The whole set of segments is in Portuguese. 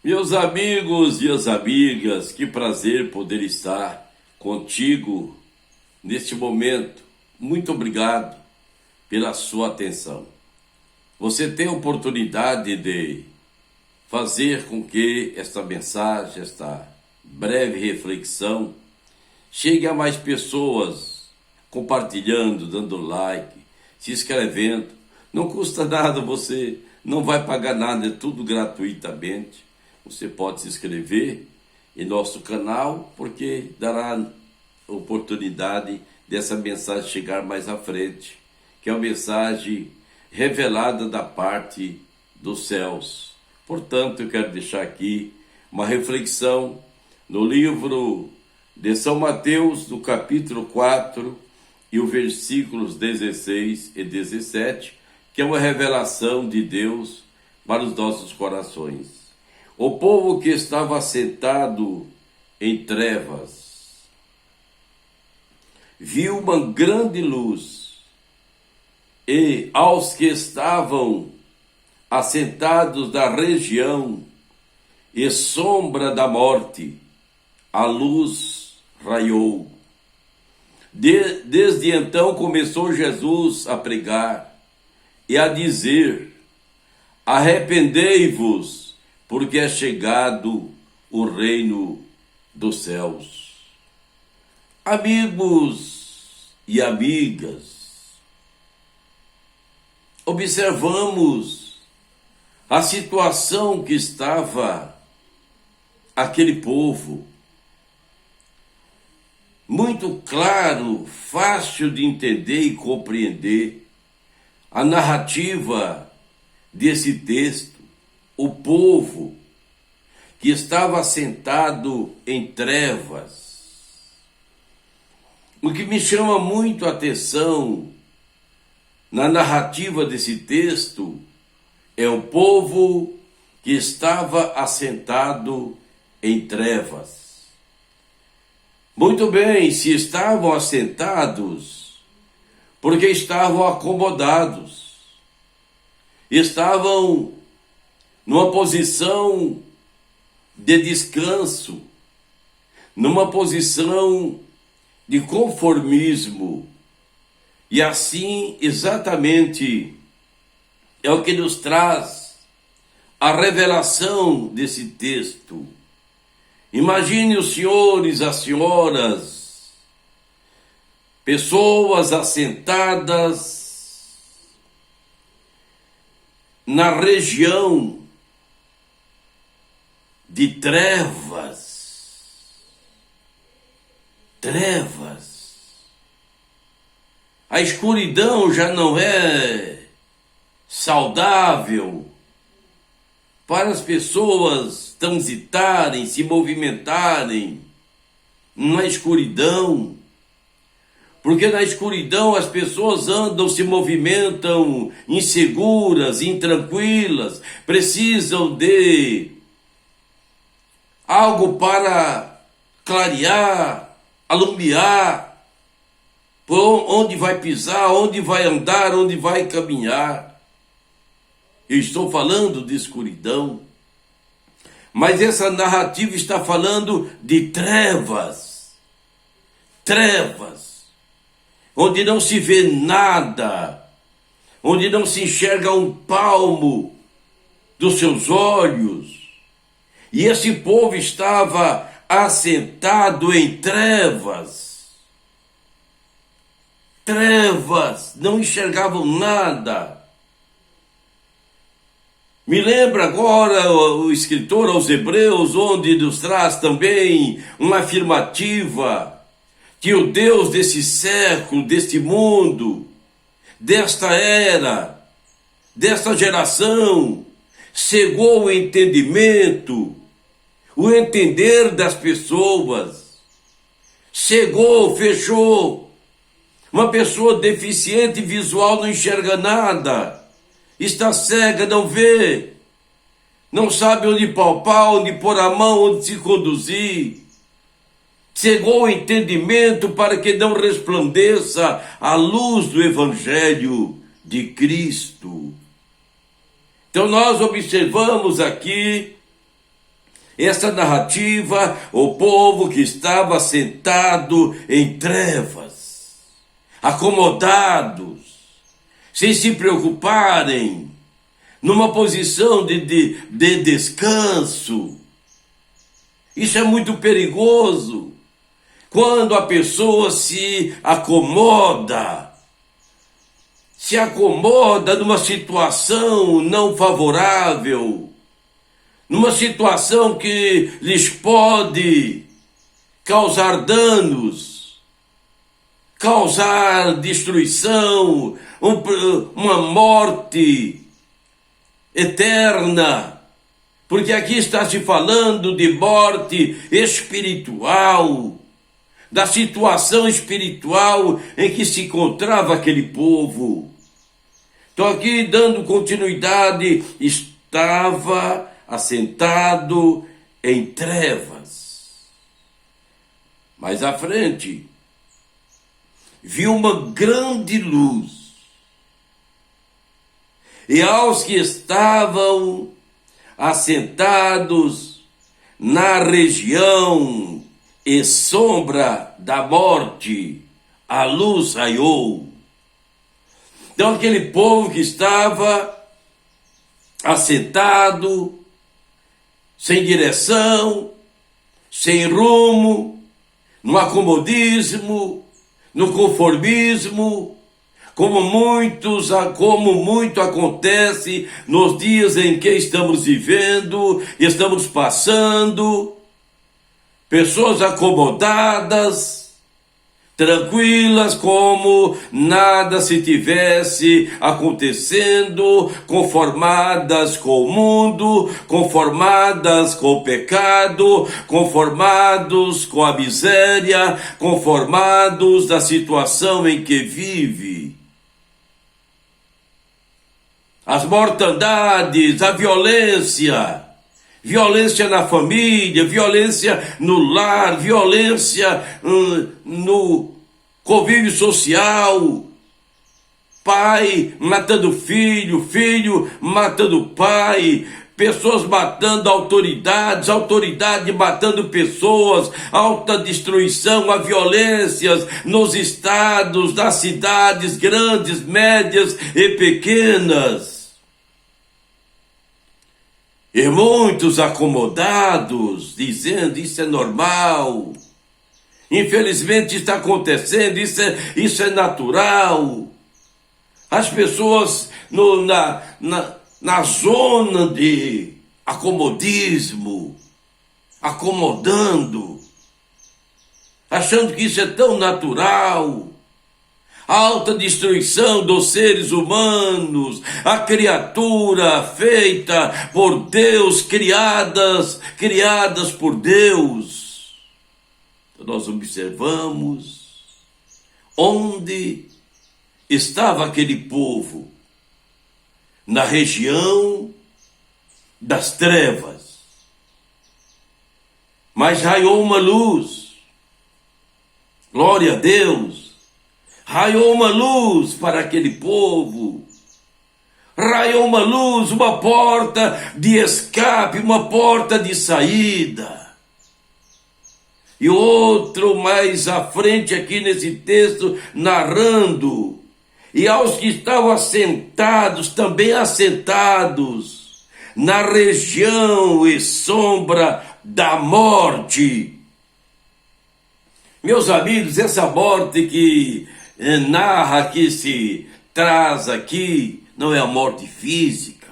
Meus amigos e as amigas, que prazer poder estar contigo neste momento. Muito obrigado pela sua atenção. Você tem a oportunidade de fazer com que esta mensagem, esta breve reflexão, chegue a mais pessoas, compartilhando, dando like, se inscrevendo. Não custa nada, você não vai pagar nada, é tudo gratuitamente. Você pode se inscrever em nosso canal, porque dará oportunidade dessa mensagem chegar mais à frente, que é uma mensagem revelada da parte dos céus. Portanto, eu quero deixar aqui uma reflexão no livro de São Mateus, no capítulo 4, e os versículos 16 e 17, que é uma revelação de Deus para os nossos corações. O povo que estava sentado em trevas viu uma grande luz, e aos que estavam assentados na região e sombra da morte, a luz raiou. Desde então começou Jesus a pregar e a dizer: arrependei-vos, porque é chegado o reino dos céus. Amigos e amigas, observamos a situação que estava aquele povo. Muito claro, fácil de entender e compreender a narrativa desse texto. O povo que estava sentado em trevas. O que me chama muito a atenção na narrativa desse texto é o povo que estava assentado em trevas. Muito bem, se estavam assentados, porque estavam acomodados, estavam numa posição de descanso, numa posição de conformismo. E assim, exatamente, é o que nos traz a revelação desse texto. Imagine os senhores, as senhoras, pessoas assentadas na região de trevas. Trevas. A escuridão já não é saudável para as pessoas transitarem, se movimentarem na escuridão. Porque na escuridão as pessoas andam, se movimentam inseguras, intranquilas, precisam de algo para clarear, alumiar, por onde vai pisar, onde vai andar, onde vai caminhar. Eu estou falando de escuridão, mas essa narrativa está falando de trevas, trevas, onde não se vê nada, onde não se enxerga um palmo dos seus olhos. E esse povo estava assentado em trevas. Trevas, não enxergavam nada. Me lembra agora o escritor aos Hebreus, onde nos traz também uma afirmativa que o Deus desse século, deste mundo, desta era, desta geração, cegou o entendimento, o entender das pessoas, cegou, fechou. Uma pessoa deficiente visual não enxerga nada, está cega, não vê, não sabe onde palpar, onde pôr a mão, onde se conduzir. Cegou o entendimento para que não resplandeça a luz do Evangelho de Cristo. Então nós observamos aqui essa narrativa, o povo que estava sentado em trevas, acomodados, sem se preocuparem, numa posição de descanso. Isso é muito perigoso. Quando a pessoa se acomoda numa situação não favorável, numa situação que lhes pode causar danos, causar destruição, uma morte eterna, porque aqui está se falando de morte espiritual, da situação espiritual em que se encontrava aquele povo. Então aqui, dando continuidade, estava assentado em trevas. Mais à frente, viu uma grande luz. E aos que estavam assentados na região e sombra da morte, a luz raiou. Então aquele povo que estava assentado, sem direção, sem rumo, no acomodismo, no conformismo, como muito acontece nos dias em que estamos vivendo, estamos passando, pessoas acomodadas, tranquilas, como nada se tivesse acontecendo, conformadas com o mundo, conformadas com o pecado, conformados com a miséria, conformados da situação em que vive. As mortandades, a violência na família, violência no lar, violência no convívio social, pai matando filho, filho matando pai, pessoas matando autoridades, autoridade matando pessoas, alta destruição, a violências nos estados, nas cidades grandes, médias e pequenas. E muitos acomodados, dizendo, isso é normal, infelizmente está acontecendo, isso é natural. As pessoas na zona de acomodismo, acomodando, achando que isso é tão natural. A alta destruição dos seres humanos, a criatura feita por Deus, criadas por Deus. Então nós observamos onde estava aquele povo, na região das trevas. Mas raiou uma luz, glória a Deus. Raiou uma luz para aquele povo, raiou uma luz, uma porta de escape, uma porta de saída. E outro mais à frente aqui nesse texto, narrando, e aos que estavam assentados, também assentados, na região e sombra da morte. Meus amigos, essa morte que narra, que se traz aqui, não é a morte física.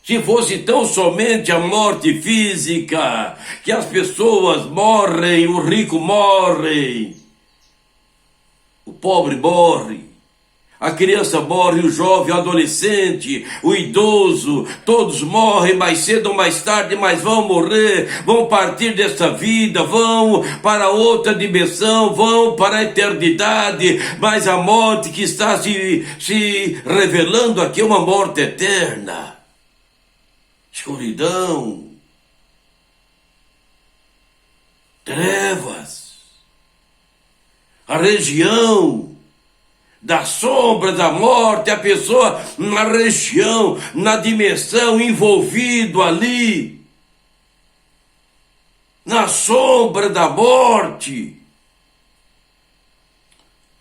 Se fosse tão somente a morte física, que as pessoas morrem, o rico morre, o pobre morre, a criança morre, o jovem, o adolescente, o idoso, todos morrem mais cedo ou mais tarde, mas vão morrer, vão partir desta vida, vão para outra dimensão, vão para a eternidade, mas a morte que está se revelando aqui é uma morte eterna. Escuridão, trevas, a região da sombra da morte, a pessoa na região, na dimensão, envolvido ali, na sombra da morte.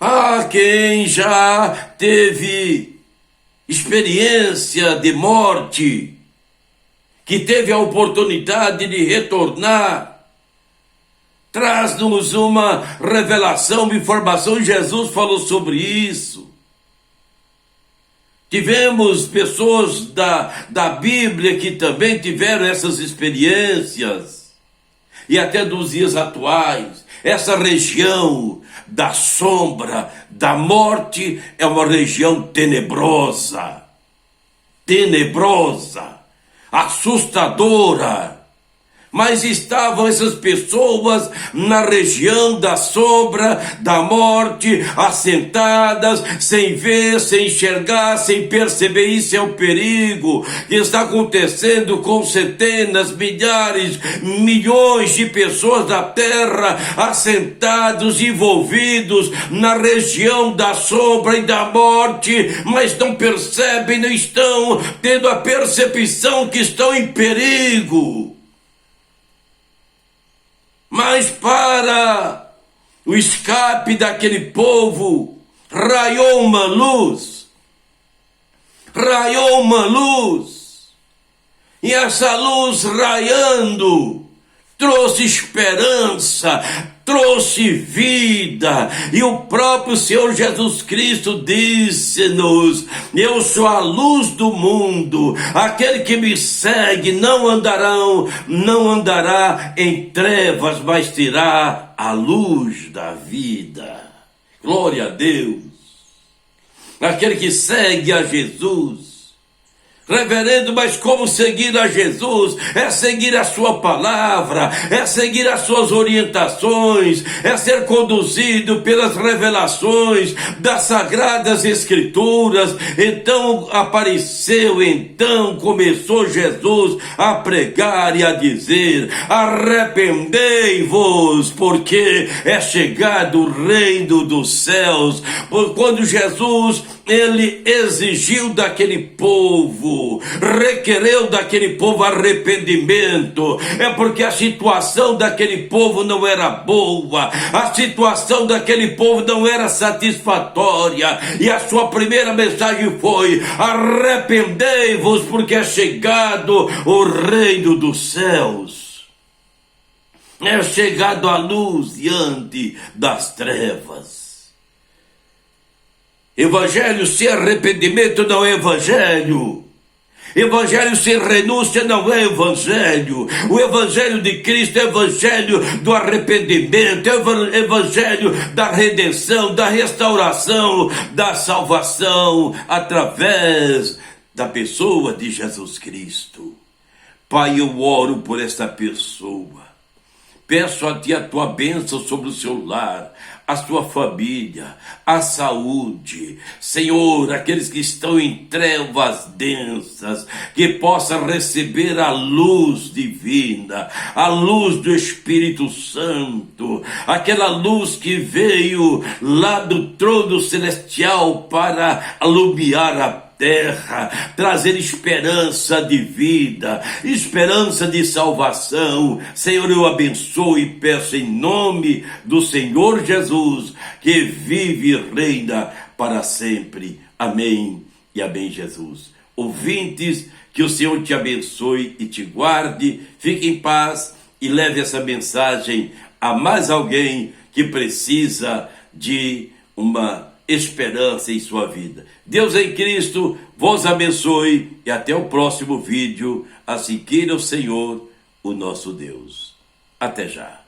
Há quem já teve experiência de morte, que teve a oportunidade de retornar, traz-nos uma revelação, uma informação. Jesus falou sobre isso. Tivemos pessoas da Bíblia que também tiveram essas experiências, e até dos dias atuais. Essa região da sombra, da morte, é uma região tenebrosa, assustadora. Mas estavam essas pessoas na região da sombra, da morte, assentadas, sem ver, sem enxergar, sem perceber. Isso é o perigo que está acontecendo com centenas, milhares, milhões de pessoas da terra, assentados, envolvidos na região da sombra e da morte, mas não percebem, não estão tendo a percepção que estão em perigo. Mas para o escape daquele povo, raiou uma luz, e essa luz raiando trouxe esperança, trouxe vida, e o próprio Senhor Jesus Cristo disse-nos: eu sou a luz do mundo, aquele que me segue não andará em trevas, mas terá a luz da vida. Glória a Deus. Aquele que segue a Jesus. Reverendo, mas como seguir a Jesus? É seguir a sua palavra, é seguir as suas orientações, é ser conduzido pelas revelações das Sagradas Escrituras. Então começou Jesus a pregar e a dizer: arrependei-vos, porque é chegado o reino dos céus. Quando Jesus ele exigiu daquele povo, requereu daquele povo arrependimento, é porque a situação daquele povo não era boa, a situação daquele povo não era satisfatória, e a sua primeira mensagem foi: arrependei-vos, porque é chegado o reino dos céus, é chegado a luz diante das trevas. Evangelho sem arrependimento não é evangelho. Evangelho sem renúncia não é evangelho. O evangelho de Cristo é evangelho do arrependimento, é evangelho da redenção, da restauração, da salvação, através da pessoa de Jesus Cristo. Pai, eu oro por esta pessoa. Peço a Ti a Tua bênção sobre o seu lar, a sua família, a saúde. Senhor, aqueles que estão em trevas densas, que possam receber a luz divina, a luz do Espírito Santo, aquela luz que veio lá do trono celestial para alumiar a terra, trazer esperança de vida, esperança de salvação. Senhor, eu abençoo e peço em nome do Senhor Jesus, que vive e reina para sempre. Amém e amém, Jesus. Ouvintes, que o Senhor te abençoe e te guarde. Fique em paz e leve essa mensagem a mais alguém que precisa de uma esperança em sua vida. Deus em Cristo vos abençoe e até o próximo vídeo, assim queira o Senhor, o nosso Deus. Até já.